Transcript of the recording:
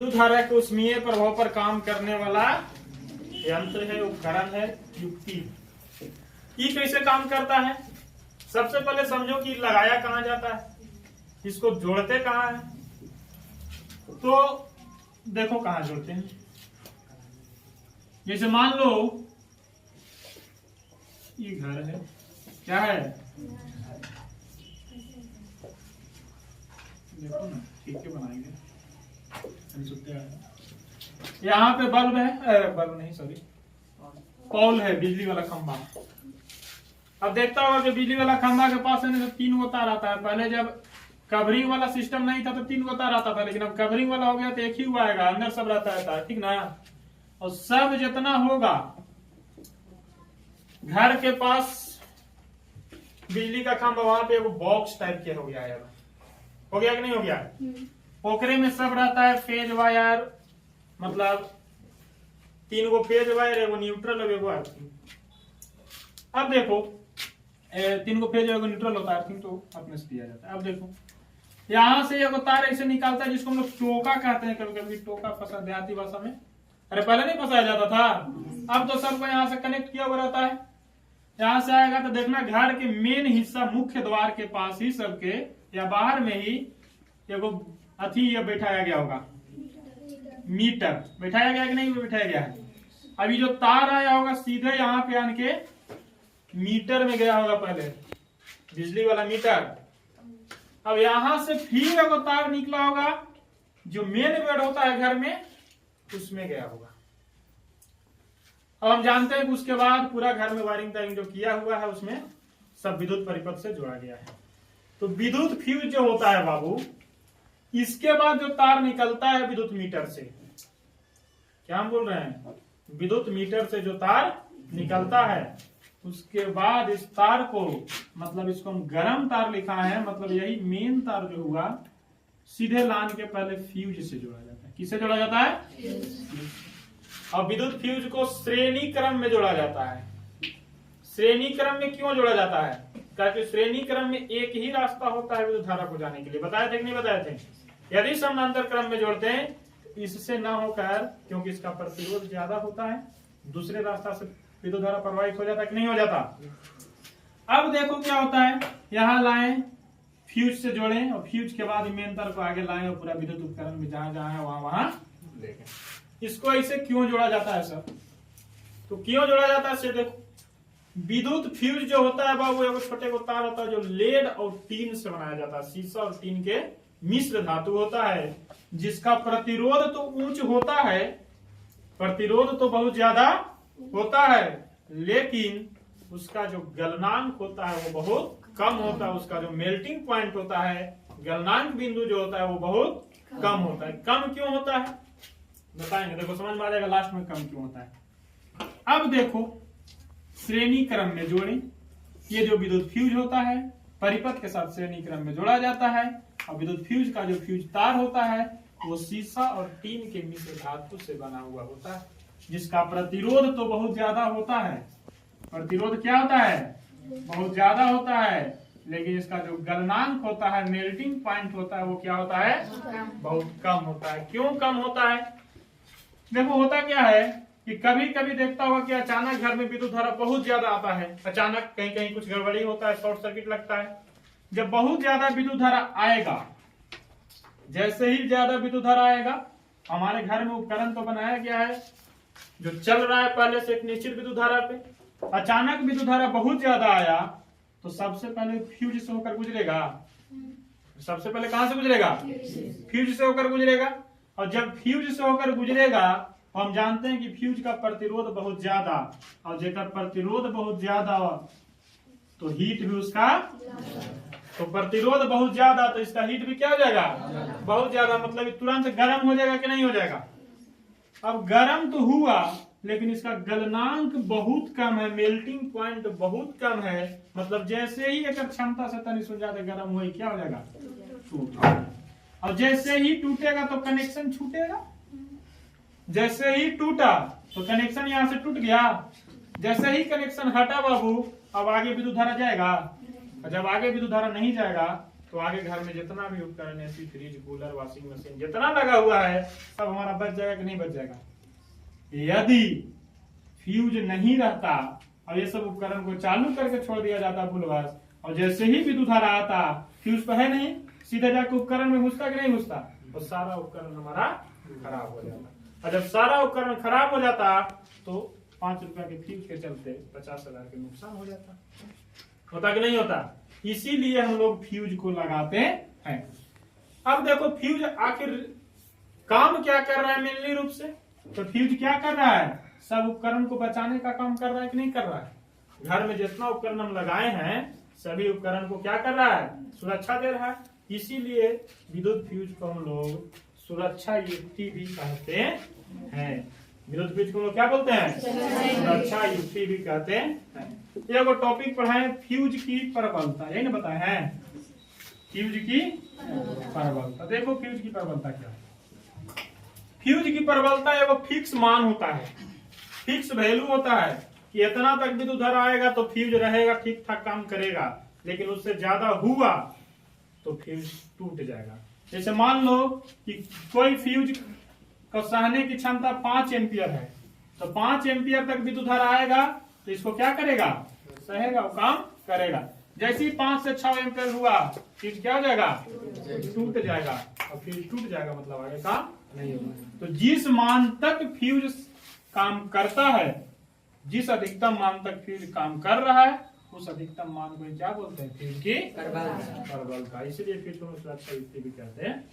विद्युत धारा के ऊष्मीय प्रभाव पर काम करने वाला यंत्र है, उपकरण है युक्ति। ये कैसे काम करता है? सबसे पहले समझो कि लगाया कहाँ जाता है, इसको जोड़ते कहाँ है। तो देखो कहाँ जोड़ते हैं। जैसे मान लो ये घर है, क्या है? देखो ना, ठीक है बनाएंगे। यहाँ पे बल्ब है, बल्ब नहीं सॉरी, पोल है, बिजली वाला खंभा। अब देखता होगा कि बिजली वाला खंभा के पास है 3 गो तार आता है। पहले जब कवरिंग वाला सिस्टम नहीं था तो 3 गो तार आता था, लेकिन अब कवरिंग वाला हो गया तो एक ही हुआ आएगा, अंदर सब रहता है, ठीक ना। और सब जितना होगा घर के पास बिजली का खंभा, वहां पे वो बॉक्स टाइप के हो गया कि नहीं हो गया? पोखरे में सब रहता है, फेज वायर, मतलब 3 गो फेज वायर, एगो न्यूट्रल और एगो अर्थिंग। अब देखो 3 गो फेज एगो न्यूट्रल होता है, अर्थिंग तो अपने से दिया जाता है। अब देखो यहाँ से एगो तार ऐसे निकालता है जिसको हम लोग टोका कहते हैं, कभी कभी टोका फंसा देहाती भाषा में। अरे पहले नहीं फंसाया जाता था, अब तो सबको यहाँ से कनेक्ट किया हुआ रहता है। यहाँ से आएगा तो देखना घर के मेन हिस्सा मुख्य द्वार के पास ही सबके या बाहर में ही एगो अथी ये बैठाया गया होगा, मीटर बैठाया गया कि नहीं बैठाया गया है। अभी जो तार आया होगा सीधे यहाँ पे आन के मीटर में गया होगा, पहले बिजली वाला मीटर। अब यहां से फिर एगो तार निकला होगा जो मेन बेड होता है घर में, उसमें गया होगा। अब हम जानते हैं कि उसके बाद पूरा घर में वायरिंग जो किया हुआ है उसमें सब विद्युत परिपथ से जोड़ा गया है। तो विद्युत फ्यूज जो होता है बाबू, इसके बाद जो तार निकलता है विद्युत मीटर से, क्या हम बोल रहे हैं? विद्युत मीटर से जो तार निकलता है, उसके बाद इस तार को, मतलब इसको हम गर्म तार लिखा है, मतलब यही मेन तार जो हुआ सीधे लान के पहले फ्यूज से जोड़ा जाता है। किससे जोड़ा जाता है? और विद्युत फ्यूज को श्रेणी क्रम में जोड़ा जाता है। श्रेणी क्रम में क्यों जोड़ा जाता है? क्योंकि श्रेणी क्रम में एक ही रास्ता होता है विद्युत धारा को जाने के लिए। बताए थे कि नहीं बताए थे? यदि समानांतर क्रम में जोड़ते हैं इससे ना होकर, क्योंकि इसका प्रतिरोध ज्यादा होता है, दूसरे रास्ता से विद्युत धारा प्रवाहित हो जाता है कि नहीं हो जाता? अब देखो क्या होता है, यहाँ लाएं फ्यूज से जोड़ें और फ्यूज के बाद मेन तार को आगे लाएं और पूरा विद्युत उपकरण में जहां जहां है वहां लेके। इसको ऐसे क्यों जोड़ा जाता है सर? तो क्यों जोड़ा जाता है? देखो विद्युत फ्यूज जो होता है बाबू, एगो छोटे को तार होता है जो लेड और टीन से बनाया जाता है। शीशा और टीन के मिश्र धातु होता है, जिसका प्रतिरोध तो उच्च होता है, प्रतिरोध तो बहुत ज्यादा होता है, लेकिन उसका जो गलनांक होता है वो बहुत कम होता है। उसका जो मेल्टिंग पॉइंट होता है, गलनांक बिंदु जो होता है वो बहुत कम होता है। कम क्यों होता है बताएंगे, देखो समझ में आ जाएगा लास्ट में कम क्यों होता है। अब देखो श्रेणी क्रम में जोड़ें, ये जो विद्युत फ्यूज होता है परिपथ के साथ श्रेणी क्रम में जोड़ा जाता है। और विद्युत फ्यूज का जो फ्यूज तार होता है वो शीशा और टीन के मिश्र धातु से बना हुआ होता है, जिसका प्रतिरोध तो बहुत ज्यादा होता है। प्रतिरोध क्या होता है? बहुत ज्यादा होता है, लेकिन इसका जो गलनांक होता है, मेल्टिंग पॉइंट होता है, वो क्या होता है? बहुत कम होता है। क्यों कम होता है? देखो होता क्या है कि कभी कभी देखता होगा कि अचानक घर में विद्युत धारा बहुत ज्यादा आता है, अचानक कहीं कहीं कुछ गड़बड़ी होता है, शॉर्ट सर्किट लगता है। जब बहुत ज्यादा विद्युत धारा आएगा, जैसे ही ज्यादा विद्युत धारा आएगा, हमारे घर में उपकरण तो बनाया गया है जो चल रहा है पहले से एक निश्चित विद्युत धारा पे। अचानक विद्युत धारा बहुत ज्यादा आया तो सबसे पहले फ्यूज से होकर गुजरेगा। सबसे पहले कहां से गुजरेगा? फ्यूज से होकर गुजरेगा। और जब फ्यूज से होकर गुजरेगा, हम जानते हैं कि फ्यूज का प्रतिरोध बहुत ज्यादा, और जेकर प्रतिरोध बहुत ज्यादा तो हीट भी उसका, तो प्रतिरोध बहुत ज्यादा तो इसका हीट भी क्या हो जाएगा? बहुत ज्यादा, मतलब तुरंत गर्म हो जाएगा कि नहीं हो जाएगा? अब गर्म तो हुआ, लेकिन इसका गलनांक बहुत कम है, मेल्टिंग पॉइंट बहुत कम है। मतलब जैसे ही एक क्षमता से तनिक से ज्यादा गर्म हुई, क्या हो जाएगा? टूट। और जैसे ही टूटेगा तो कनेक्शन छूटेगा। जैसे ही टूटा तो कनेक्शन यहां से टूट गया, जैसे ही कनेक्शन हटा बाबू, अब आगे विद्युत धारा जाएगा। और जब आगे विद्युत धारा नहीं जाएगा तो आगे घर में जितना भी उपकरण ऐसी फ्रिज, कूलर, वॉशिंग मशीन जितना लगा हुआ है सब हमारा बच जाएगा कि नहीं बच जाएगा। यदि फ्यूज नहीं रहता और ये सब उपकरण को चालू करके छोड़ दिया जाता बुलवास, और जैसे ही विद्युत धारा आता, फ्यूज तो है नहीं, सीधा जाकर उपकरण में घुसता कि नहीं घुसता, तो सारा उपकरण हमारा खराब हो जाता। और जब सारा उपकरण खराब हो जाता तो 5 रुपया के फ्यूज के चलते 50,000 के नुकसान हो जाता। होता कि नहीं होता? इसीलिए हम लोग फ्यूज को लगाते हैं। अब देखो फ्यूज आखिर काम क्या कर रहा है मेनली रूप से, तो फ्यूज क्या कर रहा है, सब उपकरण को बचाने का काम कर रहा है कि नहीं कर रहा है। घर में जितना उपकरण हम लगाए हैं सभी उपकरण को क्या कर रहा है, सुरक्षा दे रहा है। इसीलिए विद्युत फ्यूज को हम लोग सुरक्षा युक्ति भी कहते हैं। विद्युत फ्यूज को लोग क्या बोलते हैं, सुरक्षा युक्ति भी कहते हैं। ये वो टॉपिक पढ़ाए फ्यूज की प्रबलता, यही ना बताए हैं, फ्यूज की प्रबलता। देखो फ्यूज की प्रबलता क्या है। फ्यूज की प्रबलता एगो फिक्स मान होता है, फिक्स वैल्यू होता है कि इतना तक विद्युत धारा आएगा तो फ्यूज रहेगा, ठीक ठाक काम करेगा, लेकिन उससे ज्यादा हुआ तो फ्यूज टूट जाएगा। जैसे मान लो कि कोई फ्यूज को सहने की क्षमता 5 एम्पियर है, तो 5 एम्पियर तक विद्युत धारा आएगा तो इसको क्या करेगा, सहेगा, वो काम करेगा। जैसे ही 5 से 6 एम्पियर हुआ फ्यूज क्या हो जाएगा, टूट जाएगा, और फ्यूज टूट जाएगा मतलब आगे काम नहीं होगा। तो जिस मान तक फ्यूज काम करता है, जिस अधिकतम मान तक फ्यूज काम कर रहा है, उस अधिकतम मान को क्या बोलते हैं, फ्यूज की प्रबलता। इसलिए फ्यूज को सुरक्षा युक्ति भी कहते हैं।